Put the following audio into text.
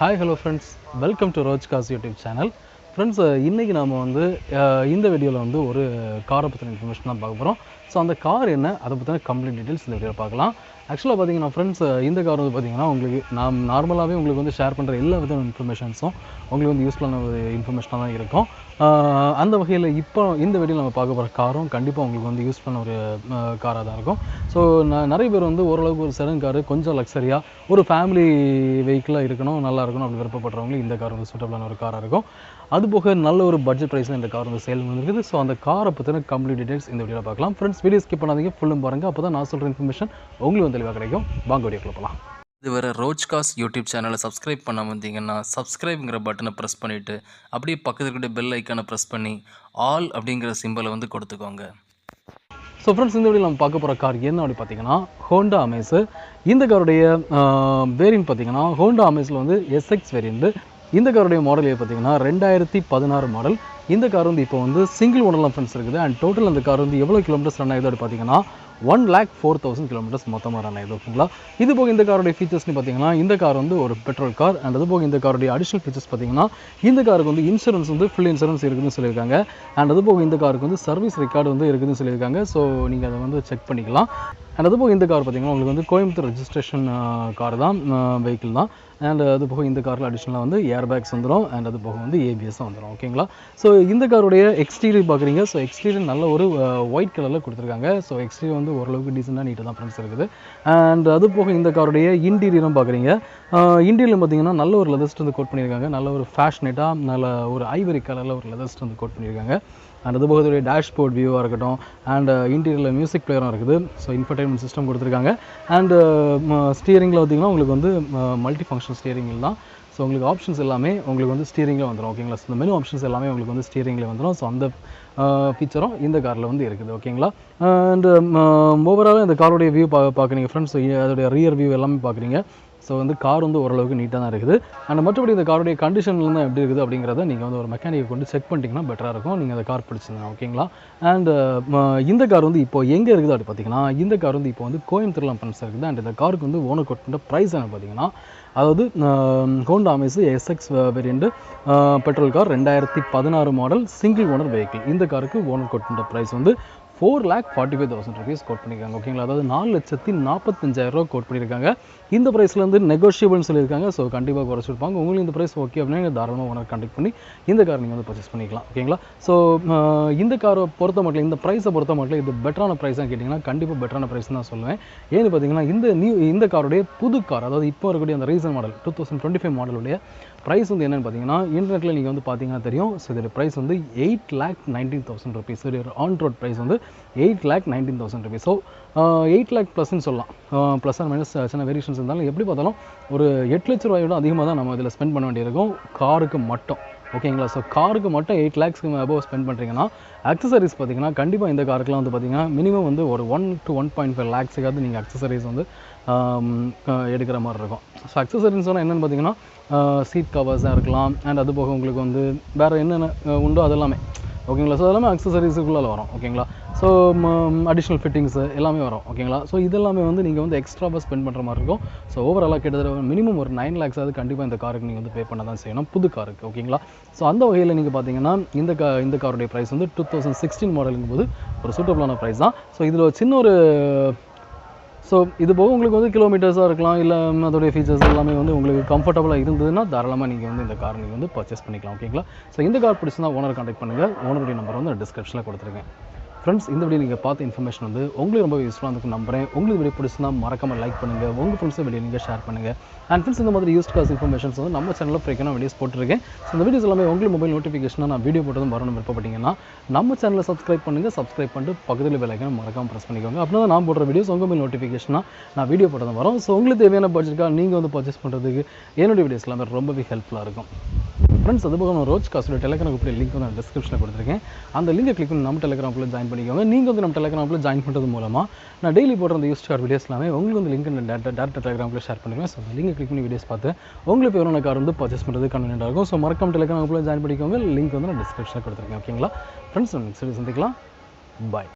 Hi hello friends, welcome to ரோஜ் காஸ் YouTube channel. Friends, இன்றைக்கி நாம் வந்து இந்த வீடியோவில் வந்து ஒரு காரை பற்றின இன்ஃபர்மேஷன் தான் பார்க்க போகிறோம். ஸோ அந்த கார் என்ன, அதை பற்றின கம்ப்ளீட் டீட்டெயில்ஸ் இந்த வீடியோவில் பார்க்கலாம். ஆக்சுவலாக பார்த்தீங்கன்னா ஃப்ரெண்ட்ஸ், இந்த கார் வந்து பார்த்திங்கன்னா உங்களுக்கு நான் நார்மலாகவே உங்களுக்கு வந்து ஷேர் பண்ணுற எல்லா விதமான இன்ஃபர்மேஷன்ஸும் உங்களுக்கு வந்து யூஸ்ஃபுல்லான ஒரு இன்ஃபர்மேஷனாக தான் இருக்கும். அந்த வகையில் இப்போ இந்த வீடியோவில் நம்ம பார்க்க போகிற காரும் கண்டிப்பாக உங்களுக்கு வந்து யூஸ்ஃபுல்லான ஒரு காராக தான் இருக்கும். ஸோ நிறைய பேர் வந்து ஓரளவுக்கு ஒரு செடன் காரு கொஞ்சம் லக்ஸரியாக ஒரு ஃபேமிலி வெஹிக்கிளாக இருக்கணும், நல்லா இருக்கணும் அப்படி விருப்பப்படுறவங்க இந்த கார் வந்து சூட்டபிளான ஒரு காராக இருக்கும். அதுபோக நல்ல ஒரு பட்ஜெட் ப்ரைஸில் இந்த கார் வந்து சேல் வந்துருக்குது. ஸோ அந்த காரை பற்றின கம்ப்ளீட் டீடைல்ஸ் இந்த வீடியோவில் பார்க்கலாம். ஃப்ரெண்ட்ஸ், வீடியோ ஸ்கிப் பண்ணாதீங்க, ஃபுல்லும் பாருங்கள். அப்போ தான் நான் சொல்கிற இன்ஃபர்மேஷன் உங்களுக்கு வந்து தெளிவாக கிடைக்கும். வாங்க வீடியோக்குள்ள போகலாம். இதுவரை ரோஜ் காஸ் யூடியூப் சேனலை சப்ஸ்கிரைப் பண்ண வந்தீங்கன்னா சப்ஸ்கிரைப்ங்கிற பட்டனை ப்ரெஸ் பண்ணிவிட்டு அப்படியே பக்கத்தில் இருக்கிற பெல் ஐக்கானை ப்ரெஸ் பண்ணி ஆல் அப்படிங்கிற சிம்பிளை வந்து கொடுத்துக்கோங்க. ஸோ ஃப்ரெண்ட்ஸ், இந்த வீடியோவில் நம்ம பார்க்க போகிற கார் என்ன அப்படி பார்த்தீங்கன்னா ஹோண்டா அமேஸ். இந்த காருடைய வேரியன்ட் பார்த்தீங்கன்னா ஹோண்டா அமேஸில் வந்து எஸ்எக்ஸ் வேரியன்ட். இந்த காருடைய மாடல் பார்த்தீங்கன்னா 2016 மாடல். இந்த கார் வந்து இப்போ வந்து சிங்கிள் ஓனர்லாம் ஃப்ரெண்ட்ஸ் இருக்குது. அண்ட் டோட்டல் அந்த கார் வந்து எவ்வளோ கிலோமீட்டர்ஸ் ரன் ஆகுது அப்படி பார்த்தீங்கன்னா 1,04,000 கிலோமீட்டர்ஸ் மொத்தமாக ரன் ஆகுது. ஓகேங்களா? இது போக இந்த காரோடைய ஃபீச்சர்ஸ்னு பார்த்தீங்கன்னா இந்த கார் வந்து ஒரு பெட்ரோல் கார். அண்ட் அது போக இந்த காரோடைய அடிஷனல் ஃபீச்சர்ஸ் பார்த்தீங்கன்னா இந்த காருக்கு வந்து இன்சூரன்ஸ் வந்து ஃபுல் இன்சூரன்ஸ் இருக்குதுன்னு சொல்லியிருக்காங்க. அண்ட் அது போக இந்த காருக்கு வந்து சர்வீஸ் ரெக்கார்டு வந்து இருக்குதுன்னு சொல்லியிருக்காங்க. ஸோ நீங்கள் அதை வந்து செக் பண்ணிக்கலாம். அண்ட் அது போக இந்த கார் பார்த்தீங்கன்னா உங்களுக்கு வந்து கோயம்புத்தூர் ரெஜிஸ்ட்ரேஷன் கார் தான், வெஹிக்கிள் தான். அண்ட் அது போக இந்த காரில் அடிஷ்னலாக வந்து ஏர் பேக்ஸ் வந்துடும். அண்ட் அது போக வந்து ஏபிஎஸும் வந்துடும். ஓகேங்களா? ஸோ இந்த காருடைய எக்ஸ்டீரியர் பார்க்குறீங்க. ஸோ எக்ஸ்டீரியர் நல்ல ஒரு ஒயிட் கலரில் கொடுத்துருக்காங்க. ஸோ எக்ஸ்டீரியர் வந்து ஓரளவுக்கு டீசெண்டாக நீட்டாக தான் ஃப்ரெண்ட்ஸ் இருக்குது. அண்ட் அது போக இந்த காருடைய இன்டீரியரும் பார்க்குறீங்க. இன்டீரியர் பார்த்தீங்கன்னா நல்ல ஒரு லெதர்ஸ்ட் வந்து கோட் பண்ணியிருக்காங்க. நல்ல ஒரு ஃபேஷனேட்டாக நல்ல ஒரு ஐவரி கலரில் ஒரு லெதர்ஸ்ட் வந்து கோட் பண்ணியிருக்காங்க. அண்ட் அது போக டேஷ்போர்ட் வியூவாக இருக்கட்டும். அண்ட் இன்டீரியரில் மியூசிக் பிளேயரும் இருக்குது. ஸோ இன்ஃபர்டைன்மெண்ட் சிஸ்டம் கொடுத்துருக்காங்க. அண்டு ஸ்டியரிங்கில் பார்த்திங்கன்னா உங்களுக்கு வந்து மல்டி ஃபங்க்ஷன் ஸ்டியரிங்கில் தான். ஸோ உங்களுக்கு ஆப்ஷன்ஸ் எல்லாமே உங்களுக்கு வந்து ஸ்டியரிங்கில் வந்துடும். ஓகேங்களா? ஸோ இந்த மெனு ஆப்ஷன்ஸ் எல்லாமே உங்களுக்கு வந்து ஸ்டியரிங்கில் வந்துடும். ஸோ அந்த ஃபீச்சரும் இந்த காரில் வந்து இருக்குது. ஓகேங்களா? அண்டு ஓவராலாக இந்த காரோடைய வியூ பார்க்குறீங்க ஃப்ரெண்ட்ஸ். அதோடைய ரியர் வியூ எல்லாமே பார்க்குறீங்க. ஸோ வந்து கார் வந்து ஓரளவுக்கு நீட்டாக தான் இருக்குது. அண்ட் மற்றபடி இந்த காருடைய கண்டிஷன்லாம் எப்படி இருக்குது அப்படிங்கிறத நீங்கள் வந்து ஒரு மெக்கானிக்கை கொண்டு செக் பண்ணிட்டீங்கன்னா பெட்டராக இருக்கும். நீங்கள் அந்த கார் பிடிச்சிருந்தீங்க. ஓகேங்களா? அண்ட் இந்த கார் வந்து இப்போ எங்கே இருக்குது அப்படி பார்த்தீங்கன்னா இந்த கார் வந்து இப்போ வந்து கோயம்புத்தூர்லாம் ஃப்ரெண்ட்ஸ் இருக்குது. அண்ட் இந்த காருக்கு வந்து ஓனர் கோட் பண்ணுற ப்ரைஸ் என்ன பார்த்தீங்கன்னா, அதாவது Honda Amaze SX variant petrol car 2016 model single owner vehicle. இந்த காருக்கு ஓனர் கோட் பண்ணுற ப்ரைஸ் வந்து 4,45,000 rupees கோட் பண்ணியிருக்காங்க. ஓகேங்களா? அதாவது 4,45,000 கோட் பண்ணியிருக்காங்க. இந்த ப்ரைஸில் வந்து நெகோஷியபிள்னு சொல்லியிருக்காங்க. ஸோ கண்டிப்பாக குறைச்சிருப்பாங்க. உங்களுக்கு இந்த ப்ரைஸ் ஓகே அப்படின்னா தாராளமாக ஓனர் கான்டெக்ட் பண்ணி இந்த கார் நீங்கள் வந்து பர்ச்சேஸ் பண்ணிக்கலாம். ஓகேங்களா? ஸோ இந்த காரை பொறுத்த மட்டும் இந்த ப்ரைஸை பொறுத்த மட்டும் இது பெட்டரான ப்ரைஸாக கேட்டிங்கன்னா கண்டிப்பாக பெட்டரான ப்ரைஸ் தான் சொல்லுவேன். ஏன்னு பார்த்தீங்கன்னா இந்த காருடைய புது கார், அதாவது இப்போ இருக்கக்கூடிய அந்த ரீசன் மாடல் 2025 மாடலுடைய ப்ரைஸ் வந்து என்னென்னு பார்த்தீங்கன்னா இன்டர்நெட்டில் நீங்கள் வந்து பார்த்தீங்கன்னா தெரியும். ஸோ இதோட ப்ரைஸ் வந்து 8,19,000 rupees. இதோட ஆன் ரோட் ப்ரைஸ் வந்து 8,19,000 rupees. ஸோ 8 lakh ப்ளஸ்ன்னு சொல்லலாம். ப்ளஸ் ஆர் மைனஸ் சின்ன வேரியேஷன்ஸ் இருந்தாலும் எப்படி பார்த்தாலும் ஒரு 8 லட்ச ரூபாயோட அதிகமாக தான் நம்ம இதில் ஸ்பெண்ட் பண்ண வேண்டியிருக்கும் காருக்கு மட்டும். ஓகேங்களா? ஸோ காருக்கு மட்டும் 8 lakhs அபோவ் ஸ்பெண்ட் பண்ணுறீங்கன்னா அக்சசரிஸ் பார்த்தீங்கன்னா கண்டிப்பாக இந்த காருக்குலாம் வந்து பார்த்தீங்கன்னா மினிமம் வந்து ஒரு 1 to 1.5 lakhs நீங்கள் அக்சசரிஸ் வந்து எடுக்கிற மாதிரி இருக்கும். ஸோ அக்சசரிஸ் சொன்னால் என்னென்னு பார்த்தீங்கன்னா சீட் கவர்ஸாக இருக்கலாம். அண்ட் அது போக உங்களுக்கு வந்து வேறு என்னென்ன உண்டோ அதெல்லாமே. ஓகேங்களா? ஸோ அதெல்லாமே அக்சசரிஸுக்குள்ளே வரும். ஓகேங்களா? ஸோ அடிஷ்னல் ஃபிட்டிங்ஸு எல்லாமே வரும். ஓகேங்களா? ஸோ இதெல்லாமே வந்து நீங்கள் வந்து எக்ஸ்ட்ராவாக ஸ்பெண்ட் பண்ணுற மாதிரி இருக்கும். ஸோ ஓவராலாக கிட்டத்தட்ட மினிமம் ஒரு 9 lakhs கண்டிப்பாக இந்த காருக்கு நீங்கள் வந்து பே பண்ண தான் செய்யணும், புது காருக்கு. ஓகேங்களா? ஸோ அந்த வகையில் நீங்கள் பார்த்தீங்கன்னா இந்த காருடைய ப்ரைஸ் வந்து 2016 மாடலுங்கும் போது ஒரு சூட்டபிளான ப்ரைஸ் தான். ஸோ இதில் சின்ன ஒரு இது போக உங்களுக்கு வந்து கிலோமீட்டர்ஸாக இருக்கலாம், இல்லை அதோடைய ஃபீச்சர்ஸ் எல்லாமே வந்து உங்களுக்கு கம்ஃபர்டபுளாக இருந்ததுன்னா தாராளமாக நீங்கள் வந்து இந்த கார் நீங்கள் வந்து பர்ச்சேஸ் பண்ணிக்கலாம். ஓகேங்களா? ஸோ இந்த கார் பிடிச்சிருந்தா ஓனர் கான்டாக்ட் பண்ணுங்கள். ஓனருடைய நம்பர் வந்து டிஸ்கிரிப்ஷனில் கொடுத்துருக்கேன். ஃப்ரெண்ட்ஸ், இந்த வீடியோ நீங்கள் பார்த்த இன்ஃபர்மேஷன் வந்து உங்களுக்கு ரொம்ப யூஸ்ஃபுல்லாக இருக்கும் நம்புறேன். உங்களுக்கு வீடியோ பிடிச்சிருந்தா மறக்காமல் லைக் பண்ணுங்கள், உங்கள் ஃப்ரெண்ட்ஸும் வீடியோ நீங்கள் ஷேர் பண்ணுங்கள். அண்ட் ஃப்ரெண்ட்ஸ், இந்த மாதிரி யூஸ்ட் காஸ் இன்ஃபர்மேஷன்ஸ் வந்து நம்ம சேனலில் ஃப்ரீக்கான வீடியோஸ் போட்டுருக்கேன். ஸோ இந்த வீடியோஸ் எல்லாமே உங்களுக்கு மொபைல் நோட்டிஃபிகேஷனாக நான் வீடியோ போட்டதும் வரணும் விருப்பப்பட்டீங்கன்னா நம்ம சேனலில் சப்ஸ்கிரைப் பண்ணுங்கள். சப்ஸ்கிரைப் பண்ணிட்டு பக்கத்தில் பெல் ஐக்கானை மறக்காமல் ப்ரெஸ் பண்ணிக்கோங்க. அப்படின்னா தான் நான் போடுற வீடியோஸ் உங்கள் மொபைல் நோட்டிஃபிகேஷனாக நான் வீடியோ போட்டதும் வரும். ஸோ உங்களுக்கு தேவையான பட்ஜெட்டுக்காக நீங்கள் வந்து பர்ச்சேஸ் பண்ணுறதுக்கு என்னுடைய வீடியோஸ் எல்லாமே ரொம்பவே ஹெல்ப்ஃபுல்லாக இருக்கும். ஃப்ரெண்ட்ஸ், அதுபோக நான் ரோஜ் காஸோட டெலிகிராம் குரூப் லிங்க் வந்து நான் டிஸ்கிரிப்ஷனில் கொடுத்துருக்கேன். அந்த லிங்கை கிளிக் பண்ணி நம்ம டெலிகிராம் குரூப்பில் ஜாயின் பண்ணிக்கோங்க. நீங்கள் வந்து நம்ம டெலிகிராம் குரூப்பில் ஜாயின் பண்ணுறது மூலமாக நான் டெய்லி போடுற அந்த யூஸ்ட் கார் வீடியோஸ் எல்லாமே உங்களுக்கு வந்து லிங்க் டேரக்டாக டெலிகிராம் குரூப்பில் ஷேர் பண்ணுவேன். ஸோ லிங்கை கிளிக் பண்ணி வீடியோஸ் பார்த்து உங்களுக்கு வேறு கார் வந்து பர்ச்சேஸ் பண்ணுறது கன்வீனியன்ட்டாக இருக்கும். ஸோ மறக்காம டெலிகிராம் குரூப்பில் ஜாயின் பண்ணிக்கோங்க. லிங்க் வந்து நான் டிஸ்கிரிப்ஷனில் கொடுத்துருக்கேன். ஓகேங்களா? ஃப்ரெண்ட்ஸ், நெக்ஸ்ட் வீடியோ சந்திக்கலாம். பாய்.